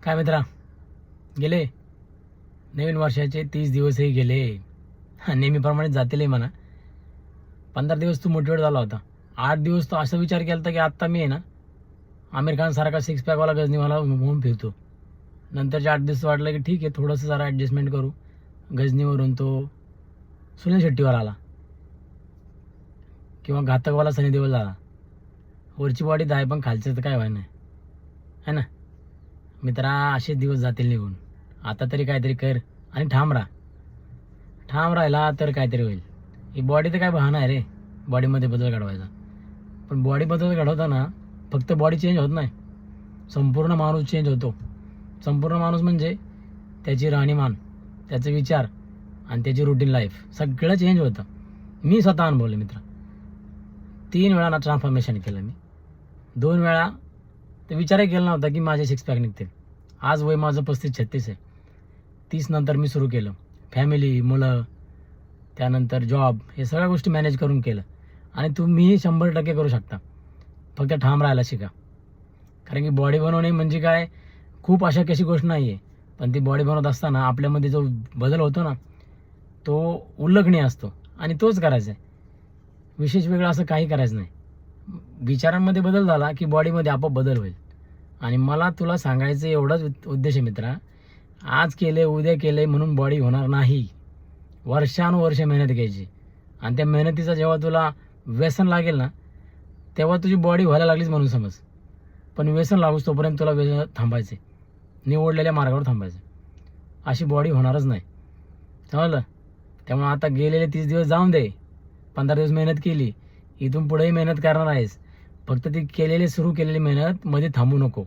काय मित्रा, गेले नवीन वर्षाचे 30 दिवसही गेले. नेहमीप्रमाणे जातीलही म्हणा. 15 दिवस तू मोटिवेट झाला होता. 8 दिवस तो असा विचार केला होता की आत्ता मी आहे ना आमिर खान सारखा सिक्स पॅकवाला गजनीवाला होऊन फिरतो. नंतरच्या 8 दिवस वाटलं की ठीक आहे, थोडंसं जरा ॲडजस्टमेंट करू. गजनीवरून तो सुनील शेट्टीवर आला किंवा घातकवाला सनी देओल झाला. वरची बॉडी आहे पण खालचं तर काय व्हाय नाही है ना मित्रा. असेच दिवस जातील निघून. आता तरी काहीतरी कर आणि ठाम राहा. ठाम राहिला तर काहीतरी होईल. ही बॉडी तर काय बहाणा आहे रे बॉडीमध्ये बदल घडवायचा. पण बॉडी बदल घडवताना फक्त बॉडी चेंज होत नाही, संपूर्ण माणूस चेंज होतो. संपूर्ण माणूस म्हणजे त्याची राहणीमान, त्याचे विचार आणि त्याची रुटीन लाईफ सगळं चेंज होतं. मी स्वतः अनुभवले मित्र. 3 वेळा ट्रान्सफॉर्मेशन केलं मी. 2 वेळा तर विचारही केला नव्हता की माझे सिक्स पॅक निघतील. आज वय माझं 35-36 आहे. 30 नंतर मी सुरू केलं. फॅमिली, मुलं, त्यानंतर जॉब, हे सगळ्या गोष्टी मॅनेज करून केलं. आणि तुम्ही 100% करू शकता. फक्त ठाम राहायला शिका. कारण की बॉडी बनवणे म्हणजे काय खूप अशा कशी गोष्ट नाही आहे. पण ती बॉडी बनवत असताना आपल्यामध्ये जो बदल होतो ना तो उल्लेखनीय असतो आणि तोच करायचा आहे. विशेष वेगळं असं काही करायचं नाही. विचारांमध्ये बदल झाला की बॉडीमध्ये आपोआप बदल होईल. आणि मला तुला सांगायचं एवढाच उद्देश आहे मित्रा. आज केले उद्या केले म्हणून बॉडी होणार नाही. वर्षानुवर्षे मेहनत घ्यायची आणि त्या मेहनतीचा जेव्हा तुला व्यसन लागेल ना तेव्हा तुझी बॉडी व्हायला लागलीच म्हणून समज. पण व्यसन लागूच तोपर्यंत तुला व्यसन थांबायचे, निवडलेल्या मार्गावर थांबायचं. अशी बॉडी होणारच नाही, समजलं. त्यामुळे आता गेलेले 30 दिवस जाऊन दे. 15 दिवस मेहनत केली, इथून पुढेही मेहनत करणार आहेस. फक्त ती सुरू केलेली मेहनत मध्ये थांबू नको.